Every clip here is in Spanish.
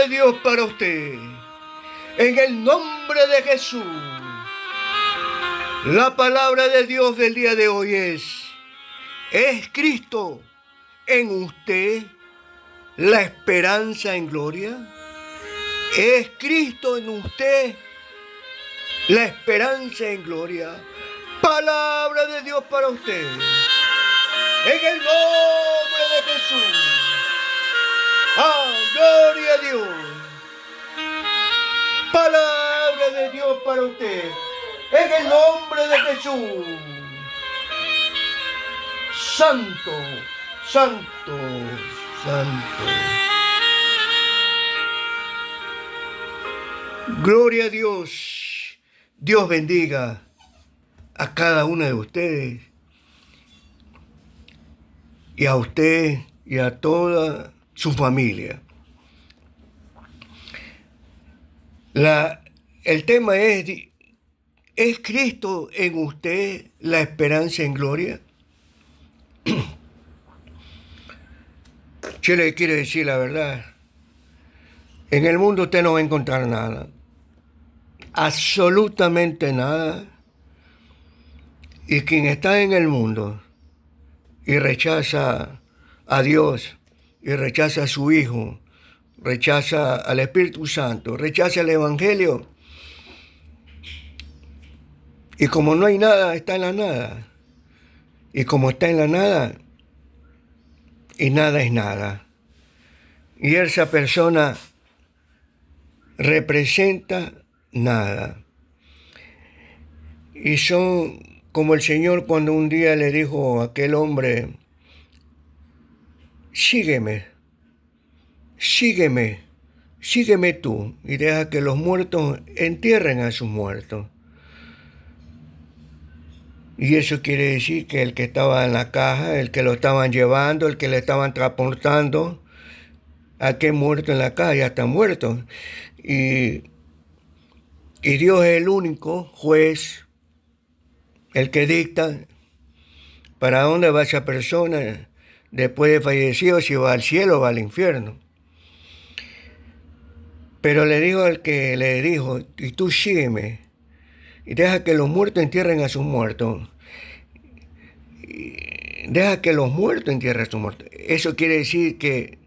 de Dios para usted. En el nombre de Jesús. La palabra de Dios del día de hoy ¿es Cristo en usted la esperanza en gloria? ¿Es Cristo en usted la esperanza en gloria? Palabra de Dios para usted. En el nombre de Jesús. ¡Ah, gloria a Dios! Palabra de Dios para usted. En el nombre de Jesús. Santo, santo, santo. Gloria a Dios. Dios bendiga a cada uno de ustedes. Y a usted y a toda su familia. El tema ¿es Cristo en usted la esperanza en gloria? Yo le quiero decir la verdad. En el mundo usted no va a encontrar nada. Absolutamente nada. Y quien está en el mundo y rechaza a Dios, y rechaza a su Hijo, rechaza al Espíritu Santo, rechaza el Evangelio, y como no hay nada, está en la nada. Y como está en la nada, y nada es nada. Y esa persona representa nada. Y son como el Señor cuando un día le dijo a aquel hombre, sígueme, sígueme, sígueme tú, y deja que los muertos entierren a sus muertos. Y eso quiere decir que el que estaba en la caja, el que lo estaban llevando, el que le estaban transportando, aquel muerto en la caja ya está muerto. Y Dios es el único juez, el que dicta para dónde va esa persona después de fallecido, si va al cielo o va al infierno. Pero le dijo al que le dijo, y tú sígueme, y deja que los muertos entierren a sus muertos. Deja que los muertos entierren a sus muertos. Eso quiere decir que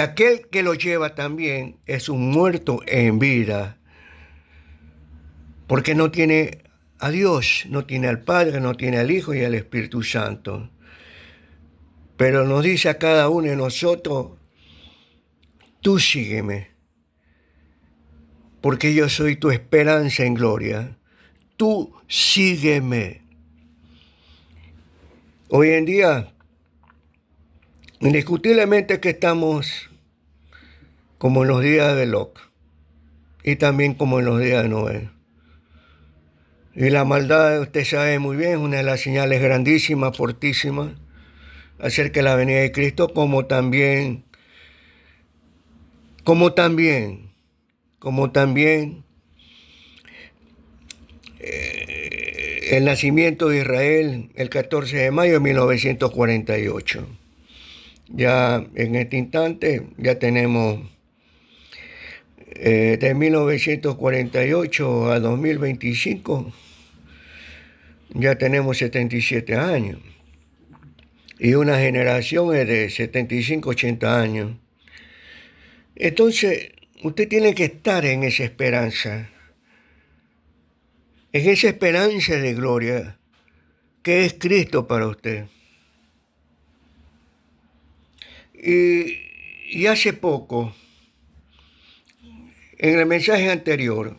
aquel que lo lleva también es un muerto en vida. Porque no tiene a Dios, no tiene al Padre, no tiene al Hijo y al Espíritu Santo. Pero nos dice a cada uno de nosotros, tú sígueme, porque yo soy tu esperanza en gloria. Tú sígueme. Hoy en día, indiscutiblemente que estamos como en los días de Lot y también como en los días de Noé. Y la maldad, usted sabe muy bien, es una de las señales grandísimas, fortísimas, acerca de la venida de Cristo, como también el nacimiento de Israel el 14 de mayo de 1948. Ya en este instante ya tenemos de 1948 a 2025, ya tenemos 77 años. Y una generación es de 75, 80 años. Entonces, usted tiene que estar en esa esperanza de gloria que es Cristo para usted. Y hace poco, en el mensaje anterior,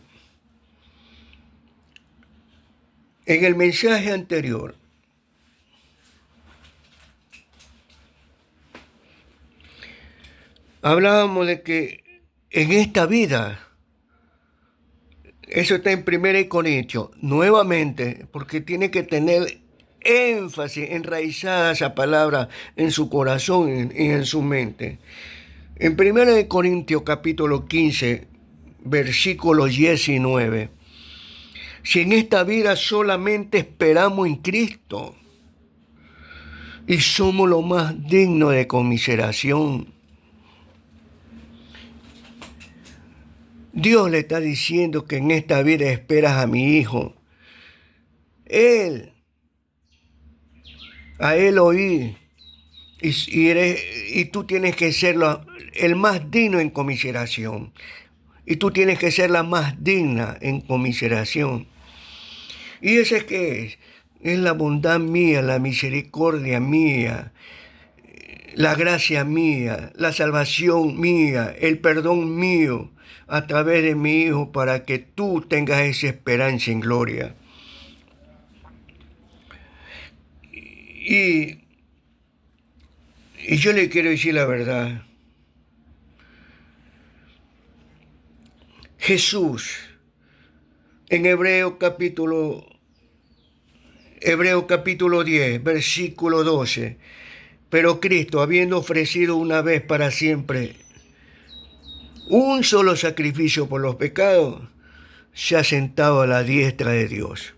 hablábamos de que en esta vida, eso está en 1 Corintios, nuevamente, porque tiene que tener énfasis, enraizada esa palabra en su corazón y en su mente. En 1 Corintios capítulo 15, versículo 19, si en esta vida solamente esperamos en Cristo y somos lo más dignos de conmiseración, Dios le está diciendo que en esta vida esperas a mi hijo. A Él oí. Y tú tienes que ser el más digno en conmiseración. Y tú tienes que ser la más digna en conmiseración. ¿Y ese qué es? Es la bondad mía, la misericordia mía, la gracia mía, la salvación mía, el perdón mío a través de mi Hijo para que tú tengas esa esperanza en gloria. Y yo le quiero decir la verdad. Jesús, en Hebreo capítulo 10, versículo 12. Pero Cristo, habiendo ofrecido una vez para siempre un solo sacrificio por los pecados, se ha sentado a la diestra de Dios.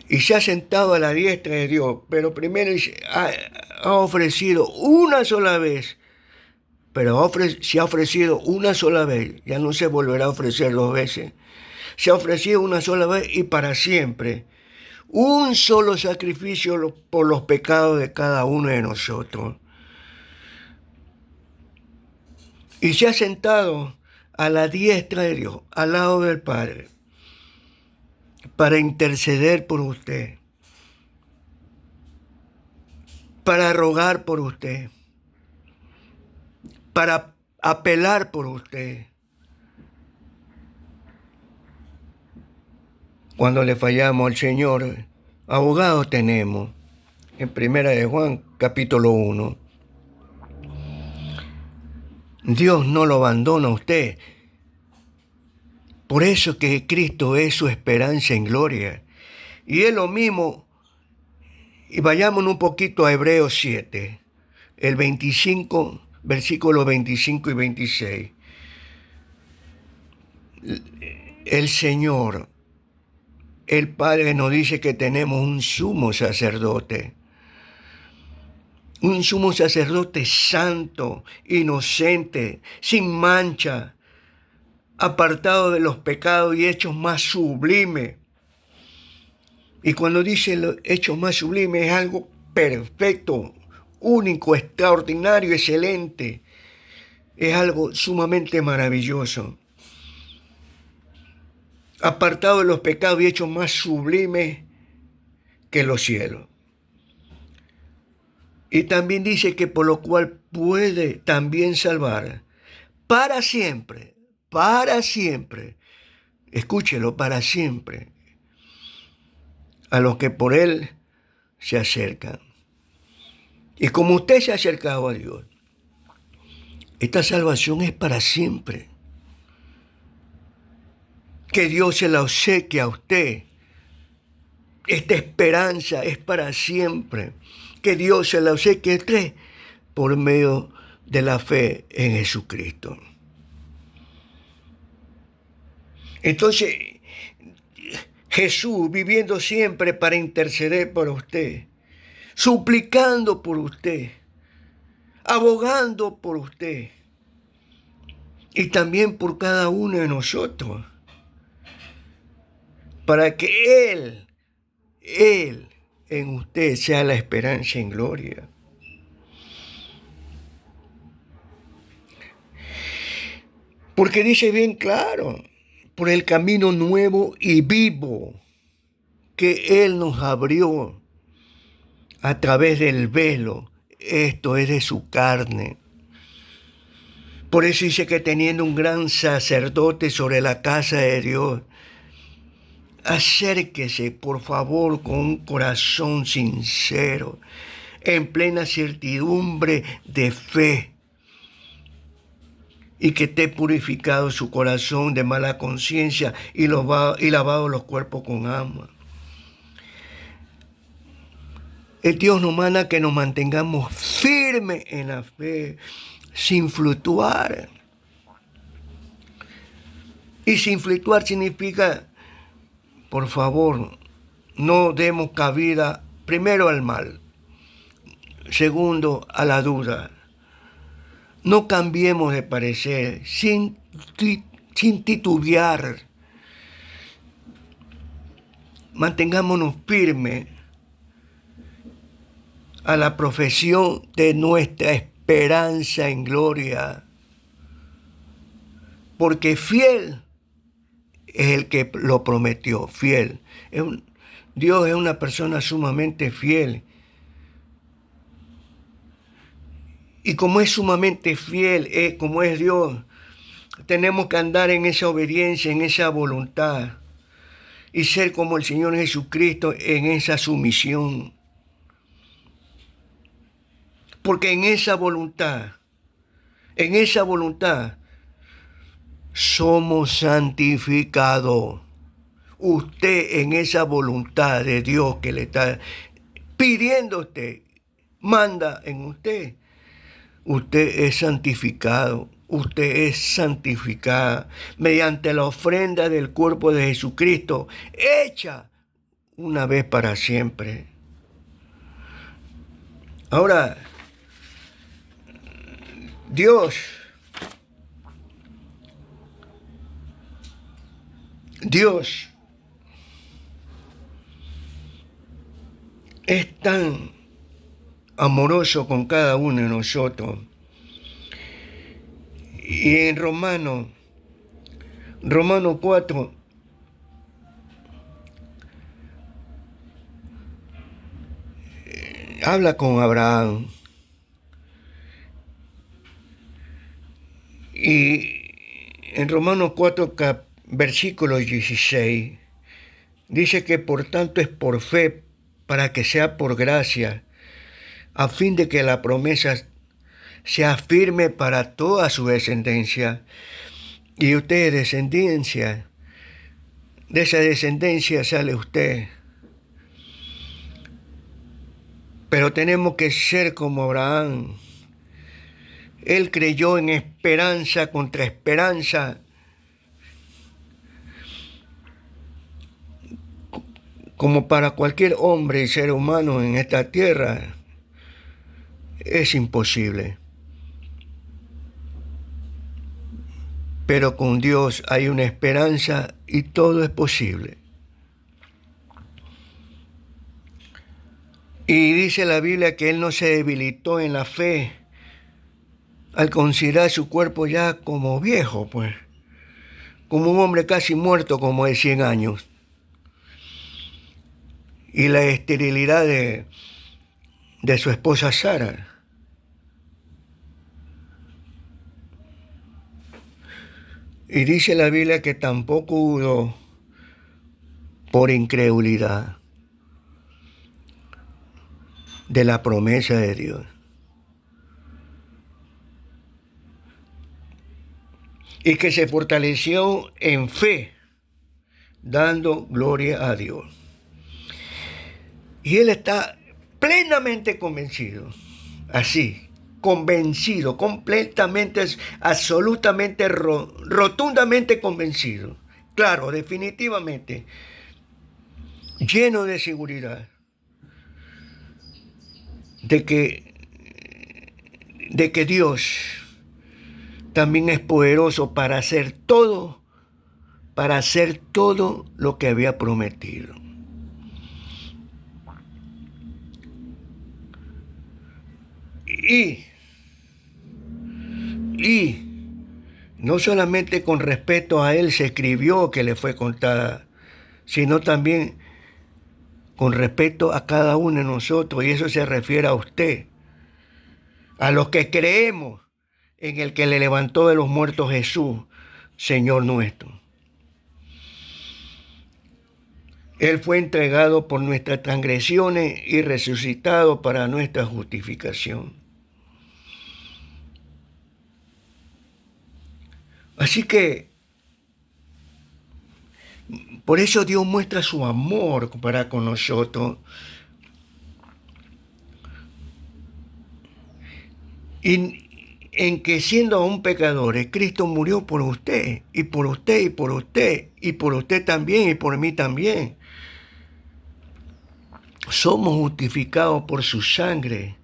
Y se ha sentado a la diestra de Dios, pero primero ha ofrecido una sola vez. Pero se ha ofrecido una sola vez, ya no se volverá a ofrecer 2 veces. Se ha ofrecido una sola vez y para siempre. Un solo sacrificio por los pecados de cada uno de nosotros. Y se ha sentado a la diestra de Dios, al lado del Padre, para interceder por usted, para rogar por usted, para apelar por usted. Cuando le fallamos al Señor, abogado tenemos, en 1 de Juan, capítulo 1. Dios no lo abandona a usted. Por eso que Cristo es su esperanza en gloria. Y es lo mismo, y vayamos un poquito a Hebreos 7, el 25, versículos 25 y 26. El Señor, el Padre nos dice que tenemos un sumo sacerdote. Un sumo sacerdote santo, inocente, sin mancha, apartado de los pecados y hechos más sublimes. Y cuando dice los hechos más sublimes es algo perfecto, único, extraordinario, excelente. Es algo sumamente maravilloso. Apartado de los pecados y hechos más sublimes que los cielos. Y también dice que por lo cual puede también salvar para siempre, escúchelo, para siempre, a los que por Él se acercan. Y como usted se ha acercado a Dios, esta salvación es para siempre. Que Dios se la obsequie a usted. Esta esperanza es para siempre. Que Dios se la obsequie a usted por medio de la fe en Jesucristo. Entonces, Jesús viviendo siempre para interceder por usted, suplicando por usted, abogando por usted y también por cada uno de nosotros, para que Él en usted sea la esperanza en gloria. Porque dice bien claro, por el camino nuevo y vivo que Él nos abrió a través del velo, esto es de su carne. Por eso dice que teniendo un gran sacerdote sobre la casa de Dios, acérquese por favor con un corazón sincero, en plena certidumbre de fe, y que esté purificado su corazón de mala conciencia y lavado los cuerpos con agua. El Dios nos manda que nos mantengamos firmes en la fe, sin fluctuar. Y sin fluctuar significa, por favor, no demos cabida primero al mal, segundo a la duda, No cambiemos de parecer sin titubear. Mantengámonos firmes a la profesión de nuestra esperanza en gloria, porque fiel es el que lo prometió, fiel. Dios es una persona sumamente fiel. Y como es sumamente fiel, como es Dios, tenemos que andar en esa obediencia, en esa voluntad, y ser como el Señor Jesucristo en esa sumisión. Porque en esa voluntad, somos santificados. Usted en esa voluntad de Dios que le está pidiendo a usted, manda en usted. Usted es santificado, usted es santificada mediante la ofrenda del cuerpo de Jesucristo, hecha una vez para siempre. Ahora, Dios es tan amoroso con cada uno de nosotros. Y en Romanos 4, habla con Abraham. Y en Romanos 4, versículo 16, dice que por tanto es por fe, para que sea por gracia, a fin de que la promesa sea firme para toda su descendencia. Y usted es descendencia. De esa descendencia sale usted. Pero tenemos que ser como Abraham. Él creyó en esperanza contra esperanza. Como para cualquier hombre y ser humano en esta tierra, es imposible. Pero con Dios hay una esperanza y todo es posible. Y dice la Biblia que Él no se debilitó en la fe al considerar su cuerpo ya como viejo, pues, como un hombre casi muerto, como de 100 años. Y la esterilidad de su esposa Sara. Y dice la Biblia que tampoco dudó por incredulidad de la promesa de Dios. Y que se fortaleció en fe, dando gloria a Dios. Y él está plenamente convencido, así, convencido, completamente, absolutamente, rotundamente convencido. Claro, definitivamente, lleno de seguridad de que Dios también es poderoso para hacer todo lo que había prometido. Y no solamente con respecto a él se escribió que le fue contada, sino también con respecto a cada uno de nosotros, y eso se refiere a usted, a los que creemos en el que le levantó de los muertos Jesús, Señor nuestro. Él fue entregado por nuestras transgresiones y resucitado para nuestra justificación. Así que, por eso Dios muestra su amor para con nosotros. Y en que siendo aún pecadores, Cristo murió por usted, y por usted, y por usted, y por usted también, y por mí también. Somos justificados por su sangre,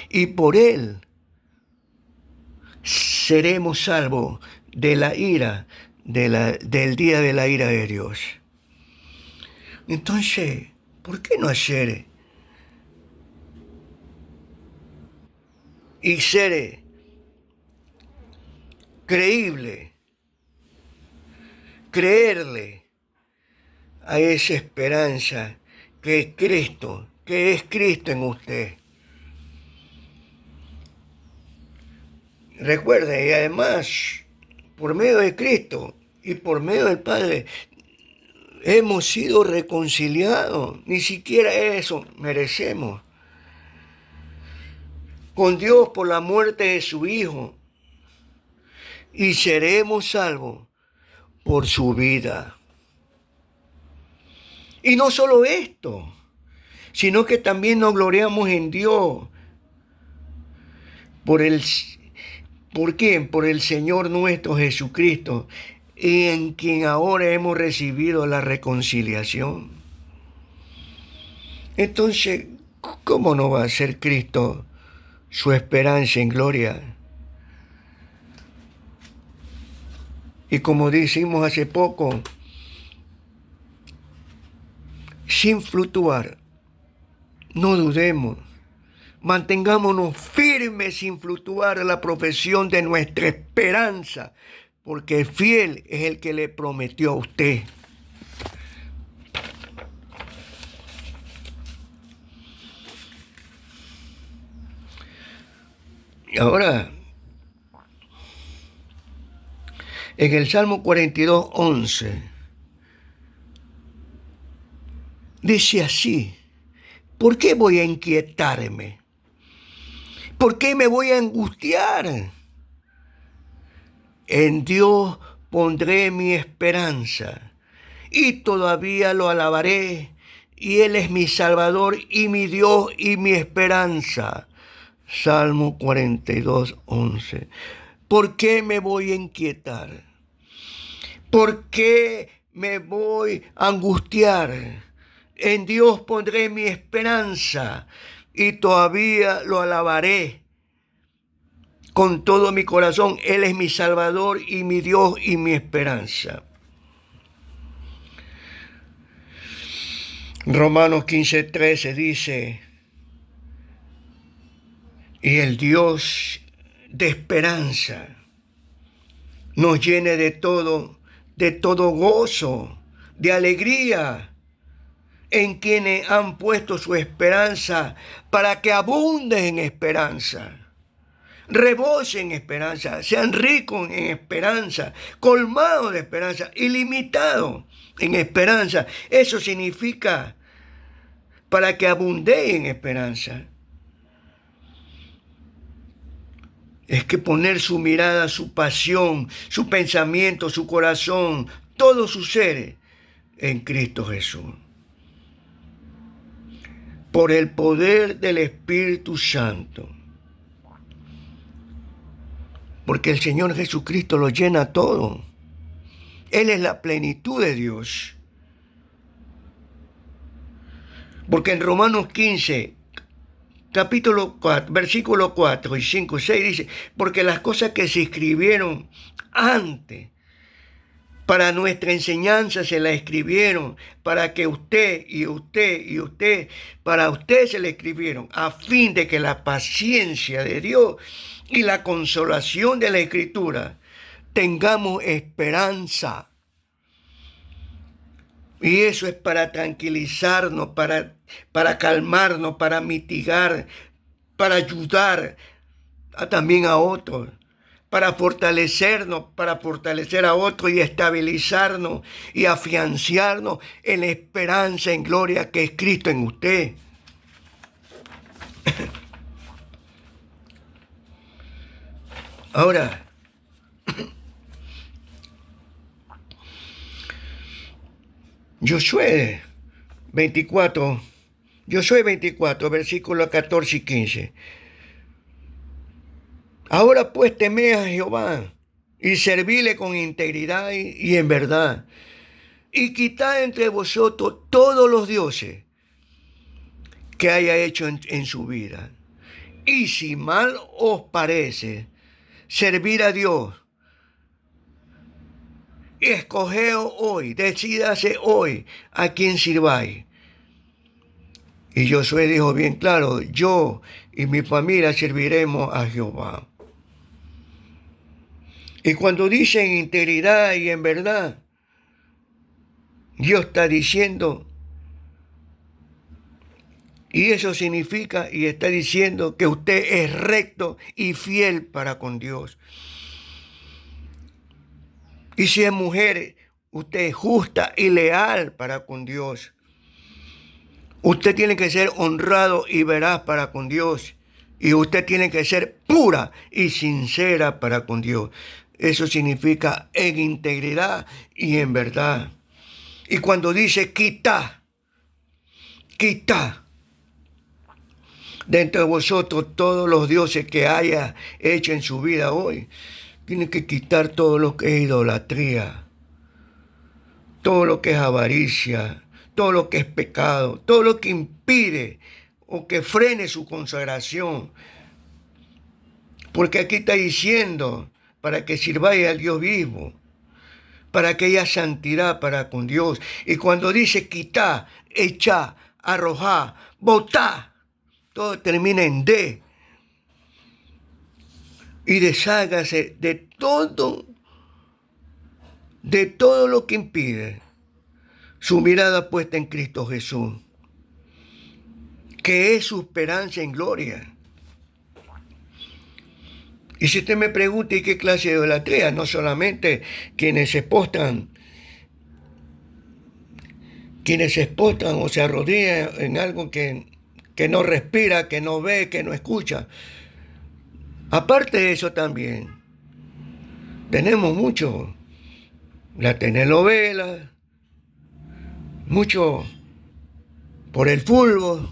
y por Él seremos salvos de la ira, del día de la ira de Dios. Entonces, ¿por qué no hacer y ser creíble, creerle a esa esperanza que es Cristo en usted? Recuerde, y además, por medio de Cristo y por medio del Padre, hemos sido reconciliados. Ni siquiera eso merecemos. Con Dios por la muerte de su Hijo. Y seremos salvos por su vida. Y no solo esto, sino que también nos gloriamos en Dios. ¿Por quién? Por el Señor nuestro Jesucristo, en quien ahora hemos recibido la reconciliación. Entonces, ¿cómo no va a ser Cristo su esperanza en gloria? Y como decimos hace poco, sin fluctuar, no dudemos, mantengámonos firmes sin fluctuar a la profesión de nuestra esperanza, porque fiel es el que le prometió a usted. Y ahora, en el Salmo 42:11, dice así: ¿por qué voy a inquietarme? ¿Por qué me voy a angustiar? En Dios pondré mi esperanza y todavía lo alabaré, y Él es mi Salvador y mi Dios y mi esperanza. Salmo 42:11. ¿Por qué me voy a inquietar? ¿Por qué me voy a angustiar? En Dios pondré mi esperanza y todavía lo alabaré con todo mi corazón. Él es mi Salvador y mi Dios y mi esperanza. Romanos 15:13 dice: y el Dios de esperanza nos llene de todo gozo, de alegría, en quienes han puesto su esperanza, para que abunden en esperanza, rebosen en esperanza, sean ricos en esperanza, colmados de esperanza, ilimitados en esperanza. Eso significa para que abundeen en esperanza. Es que poner su mirada, su pasión, su pensamiento, su corazón, todo su ser en Cristo Jesús. Por el poder del Espíritu Santo. Porque el Señor Jesucristo lo llena todo. Él es la plenitud de Dios. Porque en Romanos 15, capítulo 4, versículo 4 y 5, 6 dice: porque las cosas que se escribieron antes, para nuestra enseñanza se la escribieron, para que usted, para usted se la escribieron, a fin de que la paciencia de Dios y la consolación de la Escritura tengamos esperanza. Y eso es para tranquilizarnos, para calmarnos, para mitigar, para ayudar también a otros, para fortalecernos, para fortalecer a otros y estabilizarnos y afianzarnos en la esperanza en gloria que es Cristo en usted. Ahora, Josué 24, versículos 14 y 15. Ahora pues temed a Jehová y servíle con integridad y en verdad, y quitad entre vosotros todos los dioses que haya hecho en su vida. Y si mal os parece servir a Dios. Escogeos hoy, decídase hoy a quién sirváis. Y Josué dijo bien claro, yo y mi familia serviremos a Jehová. Y cuando dice en integridad y en verdad, Dios está diciendo, y eso significa y está diciendo que usted es recto y fiel para con Dios. Y si es mujer, usted es justa y leal para con Dios. Usted tiene que ser honrado y veraz para con Dios. Y usted tiene que ser pura y sincera para con Dios. Eso significa en integridad y en verdad. Y cuando dice quita dentro de vosotros todos los dioses que haya hecho en su vida hoy, tiene que quitar todo lo que es idolatría, todo lo que es avaricia, todo lo que es pecado, todo lo que impide o que frene su consagración. Porque aquí está diciendo, para que sirváis al Dios vivo, para que haya santidad para con Dios. Y cuando dice quitar, echar, arrojar, botar, todo termina en D. Y deshágase de todo lo que impide su mirada puesta en Cristo Jesús, que es su esperanza en gloria. Y si usted me pregunta, ¿y qué clase de idolatría? No solamente quienes se postran o se arrodillan en algo que no respira, que no ve, que no escucha. Aparte de eso también, tenemos mucho, la telenovela, mucho por el fútbol.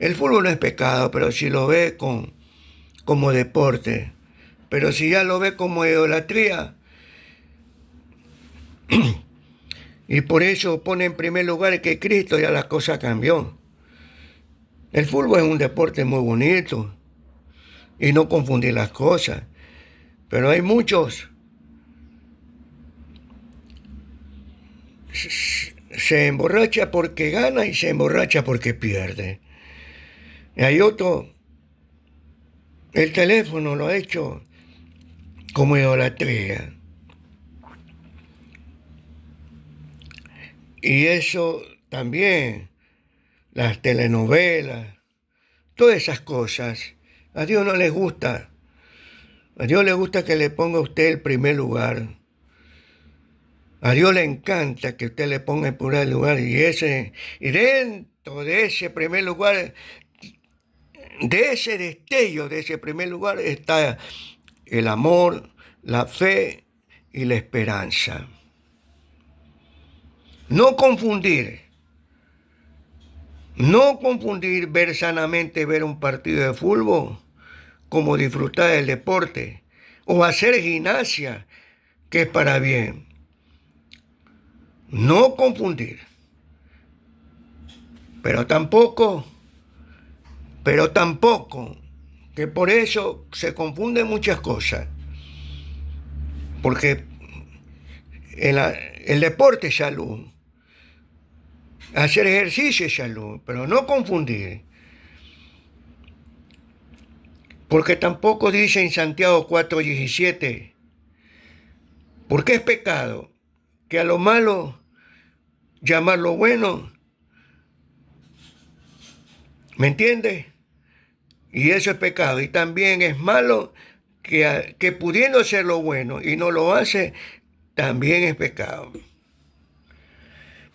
El fútbol no es pecado, pero si lo ve como deporte. Pero si ya lo ve como idolatría, y por eso pone en primer lugar que Cristo, ya la cosa cambió. El fútbol es un deporte muy bonito y no confundir las cosas. Pero hay muchos se emborracha porque gana y se emborracha porque pierde. Y hay otro, el teléfono lo ha hecho como idolatría. Y eso también, las telenovelas, todas esas cosas, a Dios no les gusta. A Dios le gusta que le ponga a usted el primer lugar. A Dios le encanta que usted le ponga el primer lugar. Y dentro de ese primer lugar, de ese destello, de ese primer lugar, está el amor, la fe y la esperanza. No confundir ver sanamente ver un partido de fútbol como disfrutar del deporte o hacer gimnasia, que es para bien. No confundir. Pero tampoco, que por eso se confunden muchas cosas. Porque el deporte es salud. Hacer ejercicio es salud, pero no confundir. Porque tampoco dice en Santiago 4:17, porque es pecado que a lo malo llamarlo bueno. ¿Me entiende? Y eso es pecado. Y también es malo que pudiendo ser lo bueno y no lo hace, también es pecado.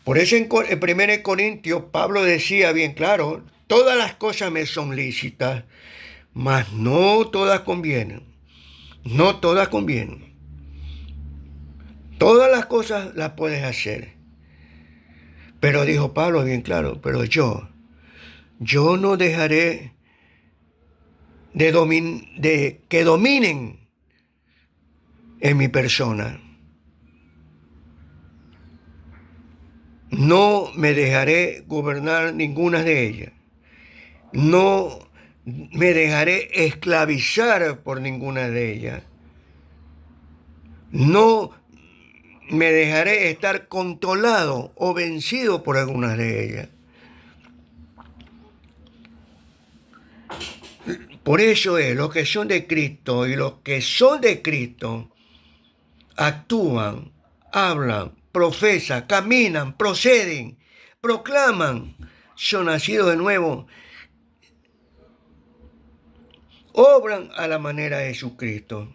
Por eso en 1 Corintios Pablo decía bien claro, todas las cosas me son lícitas, mas no todas convienen. No todas convienen. Todas las cosas las puedes hacer. Pero dijo Pablo bien claro, pero yo no dejaré de que dominen en mi persona. No me dejaré gobernar ninguna de ellas. No me dejaré esclavizar por ninguna de ellas. No me dejaré estar controlado o vencido por algunas de ellas. Por eso es, los que son de Cristo y los que son de Cristo actúan, hablan, profesan, caminan, proceden, proclaman, son nacidos de nuevo, obran a la manera de Jesucristo.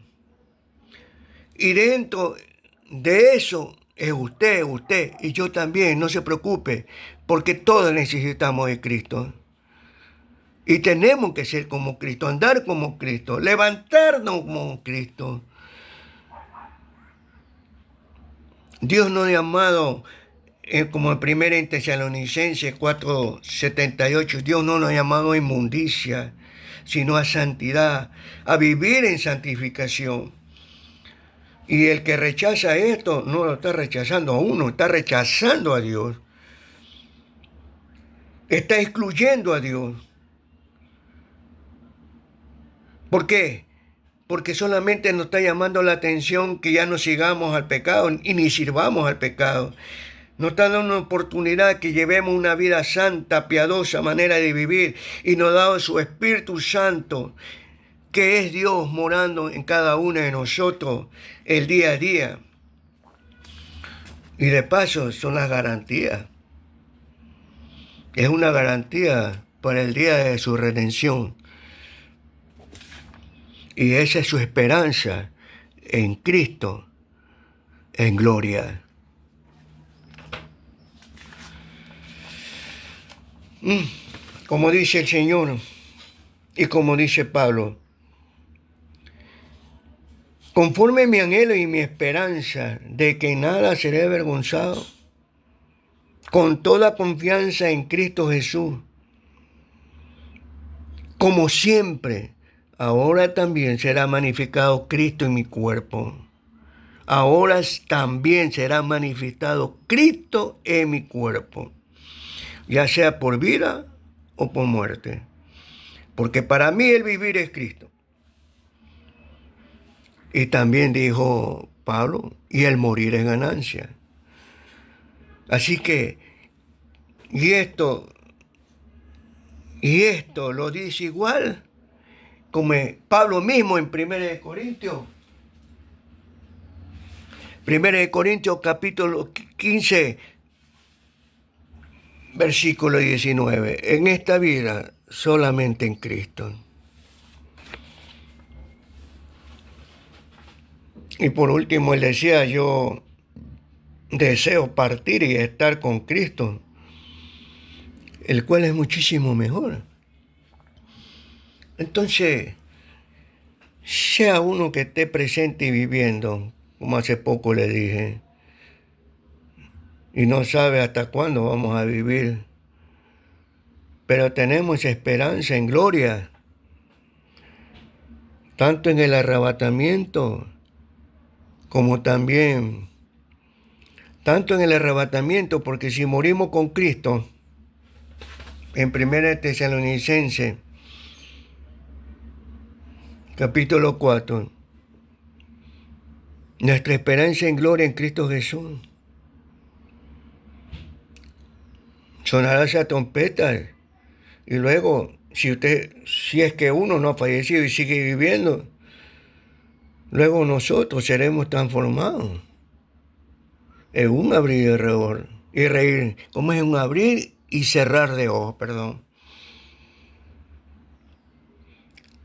Y dentro de eso es usted y yo también, no se preocupe, porque todos necesitamos de Cristo. Y tenemos que ser como Cristo, andar como Cristo, levantarnos como Cristo. Dios nos ha llamado, como en 1 Tesalonicenses 4:78, Dios no nos ha llamado a inmundicia, sino a santidad, a vivir en santificación. Y el que rechaza esto, no lo está rechazando a uno, está rechazando a Dios. Está excluyendo a Dios. ¿Por qué? Porque solamente nos está llamando la atención que ya no sigamos al pecado y ni sirvamos al pecado. Nos está dando una oportunidad que llevemos una vida santa, piadosa manera de vivir, y nos ha dado su Espíritu Santo, que es Dios morando en cada uno de nosotros el día a día. Y de paso son las garantías. Es una garantía para el día de su redención. Y esa es su esperanza en Cristo, en gloria. Como dice el Señor y como dice Pablo, conforme mi anhelo y mi esperanza de que nada seré avergonzado, con toda confianza en Cristo Jesús, como siempre, ahora también será magnificado Cristo en mi cuerpo. Ahora también será manifestado Cristo en mi cuerpo, ya sea por vida o por muerte. Porque para mí el vivir es Cristo. Y también dijo Pablo, y el morir es ganancia. Así que, y esto lo dice igual como Pablo mismo en 1 Corintios. 1 Corintios capítulo 15, versículo 19. En esta vida solamente en Cristo. Y por último él decía, yo deseo partir y estar con Cristo, el cual es muchísimo mejor. Entonces, sea uno que esté presente y viviendo, como hace poco le dije, y no sabe hasta cuándo vamos a vivir, pero tenemos esperanza en gloria, tanto en el arrebatamiento como también, tanto en el arrebatamiento, porque si morimos con Cristo, en 1 Tesalonicenses, capítulo 4, nuestra esperanza en gloria en Cristo Jesús. Sonará esa trompeta y luego, si es que uno no ha fallecido y sigue viviendo, luego nosotros seremos transformados en un abrir y reír. ¿Cómo es un abrir y cerrar de ojos? Perdón.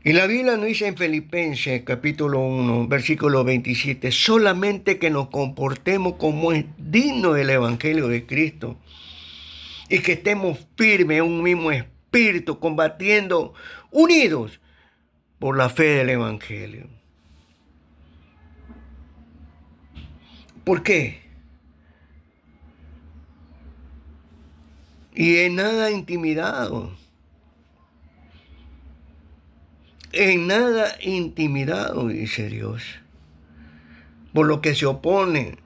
Y la Biblia nos dice en Filipenses capítulo 1, versículo 27, solamente que nos comportemos como es digno del Evangelio de Cristo y que estemos firmes en un mismo espíritu, combatiendo, unidos por la fe del Evangelio. ¿Por qué? Y en nada intimidado. En nada intimidado, dice Dios, por lo que se opone,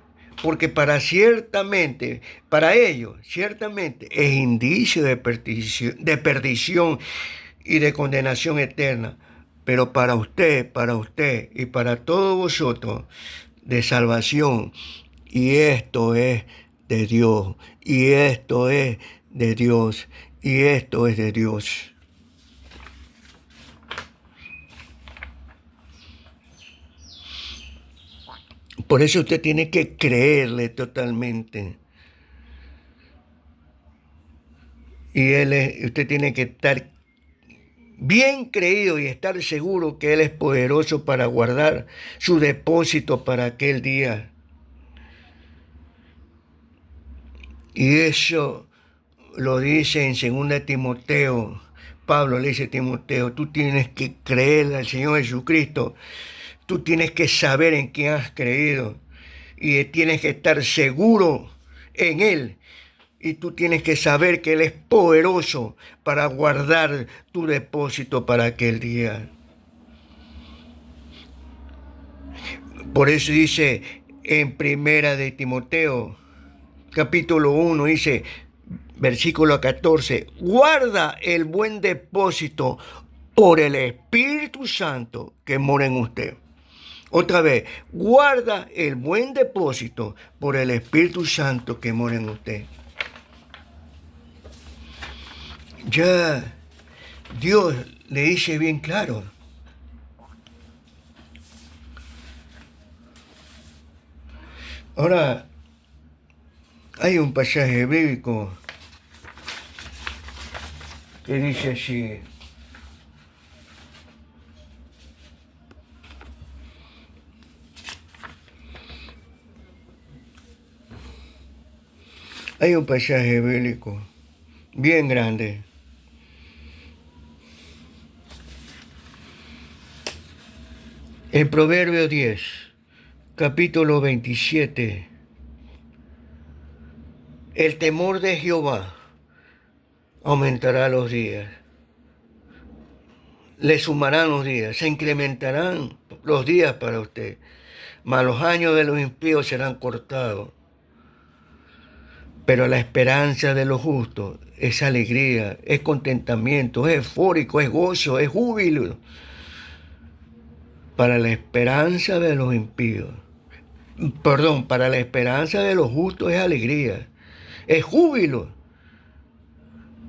porque para ellos, ciertamente, es indicio de perdición y de condenación eterna, pero para usted y para todos vosotros de salvación. Y esto es de Dios, y esto es de Dios, y esto es de Dios. Por eso usted tiene que creerle totalmente. Y usted tiene que estar bien creído y estar seguro que Él es poderoso para guardar su depósito para aquel día. Y eso lo dice en 2 Timoteo. Pablo le dice a Timoteo, tú tienes que creer al Señor Jesucristo. Tú tienes que saber en quién has creído. Y tienes que estar seguro en Él. Y tú tienes que saber que Él es poderoso para guardar tu depósito para aquel día. Por eso dice en 1 Timoteo, capítulo 1, dice, versículo 14, guarda el buen depósito por el Espíritu Santo que mora en usted. Otra vez, guarda el buen depósito por el Espíritu Santo que mora en usted. Ya Dios le dice bien claro. Ahora, hay un pasaje bíblico que dice así. Hay un pasaje bíblico bien grande. En Proverbio 10, capítulo 27, el temor de Jehová aumentará los días, le sumarán los días, se incrementarán los días para usted, mas los años de los impíos serán cortados. Pero la esperanza de los justos es alegría, es contentamiento, es eufórico, es gozo, es júbilo. Para la esperanza de los impíos, para la esperanza de los justos es alegría, es júbilo.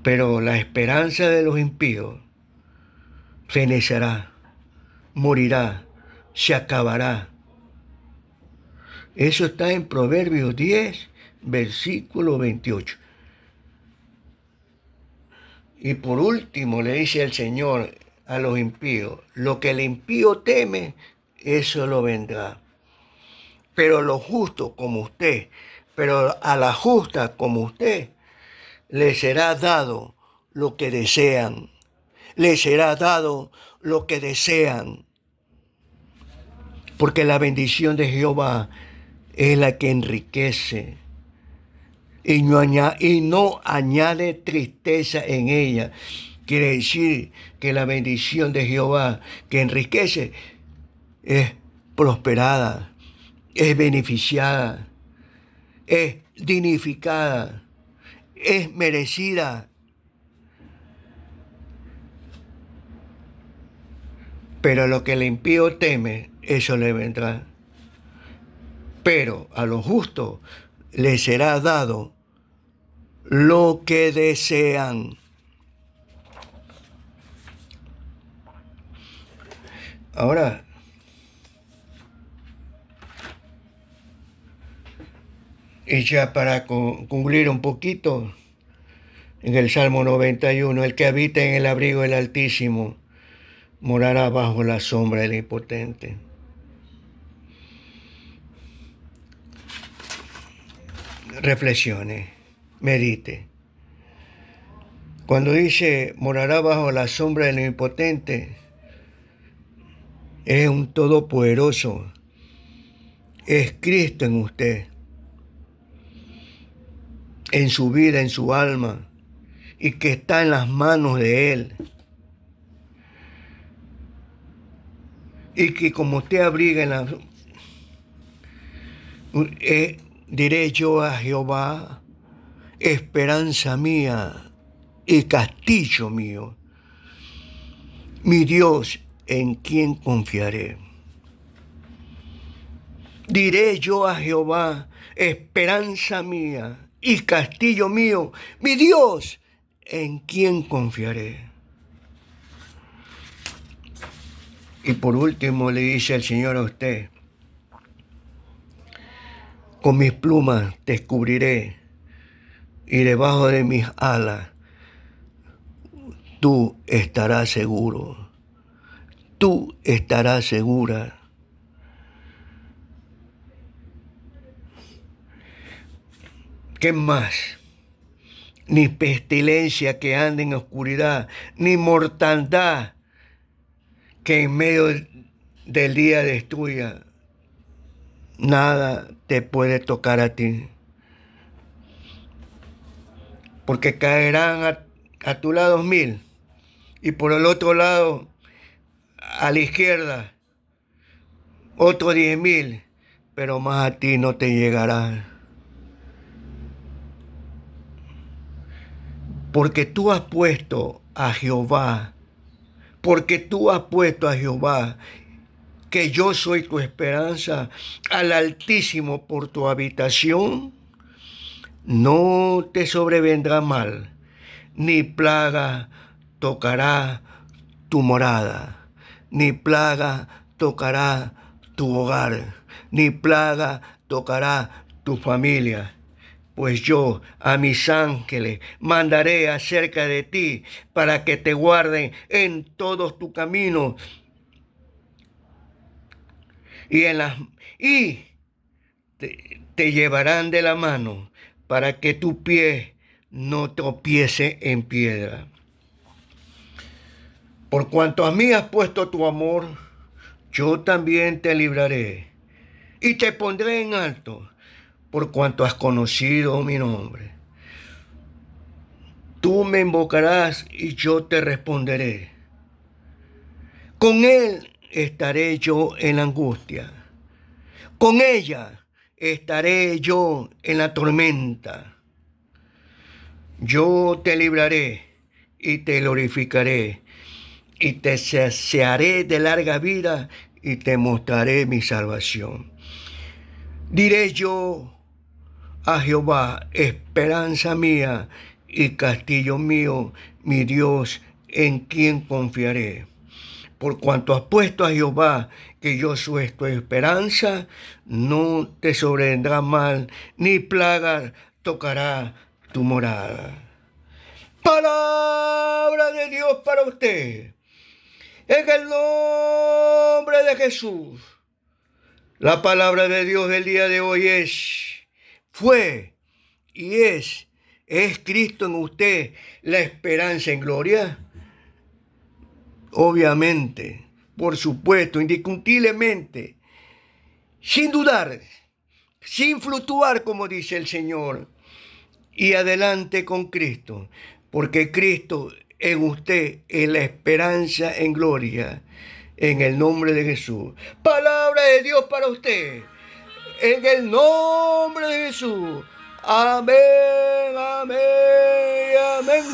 Pero la esperanza de los impíos fenecerá, morirá, se acabará. Eso está en Proverbios 10, versículo 28. Y por último le dice el Señor a los impíos, lo que el impío teme, eso lo vendrá. Pero lo justo como usted, pero a la justa como usted, le será dado lo que desean. Le será dado lo que desean. Porque la bendición de Jehová es la que enriquece y no añade tristeza en ella. Quiere decir que la bendición de Jehová que enriquece es prosperada, es beneficiada, es dignificada, es merecida. Pero lo que el impío teme, eso le vendrá. Pero a los justos le será dado lo que desean. Ahora, y ya para concluir un poquito, en el Salmo 91, el que habita en el abrigo del Altísimo morará bajo la sombra del Impotente. Reflexione, medite. Cuando dice morará bajo la sombra del Impotente, es un todopoderoso, es Cristo en usted, en su vida, en su alma, y que está en las manos de Él. Y que como usted abriga en la... diré yo a Jehová, esperanza mía y castillo mío. mi Dios, en quien confiaré. Diré yo a Jehová, esperanza mía y castillo mío, mi Dios, en quien confiaré. Y por último le dice el Señor a usted, con mis plumas te cubriré y debajo de mis alas tú estarás seguro, tú estarás segura. ¿Qué más? Ni pestilencia que ande en oscuridad, ni mortandad que en medio del día destruya. Nada te puede tocar a ti, porque caerán a tu lado 1000 y por el otro lado, a la izquierda, otros 10.000, pero más a ti no te llegará. Porque tú has puesto a Jehová, porque tú has puesto a Jehová, que yo soy tu esperanza, al Altísimo por tu habitación, no te sobrevendrá mal, ni plaga tocará tu morada, ni plaga tocará tu hogar, ni plaga tocará tu familia. Pues yo a mis ángeles mandaré acerca de ti para que te guarden en todos tus caminos y te llevarán de la mano para que tu pie no tropiece en piedra. Por cuanto a mí has puesto tu amor, yo también te libraré y te pondré en alto, por cuanto has conocido mi nombre. Tú me invocarás y yo te responderé. Con él estaré yo en la angustia. Con ella estaré yo en la tormenta. Yo te libraré y te glorificaré y te saciaré de larga vida y te mostraré mi salvación. Diré yo a Jehová, esperanza mía y castillo mío, mi Dios, en quien confiaré. Por cuanto has puesto a Jehová, que yo soy tu esperanza, no te sobrevendrá mal, ni plaga tocará tu morada. Palabra de Dios para usted. En el nombre de Jesús. La palabra de Dios del día de hoy fue y es Cristo en usted la esperanza en gloria. Obviamente, por supuesto, indiscutiblemente, sin dudar, sin fluctuar, como dice el Señor, y adelante con Cristo, porque Cristo en usted es la esperanza en gloria, en el nombre de Jesús. Palabra de Dios para usted, en el nombre de Jesús. Amén, amén, amén.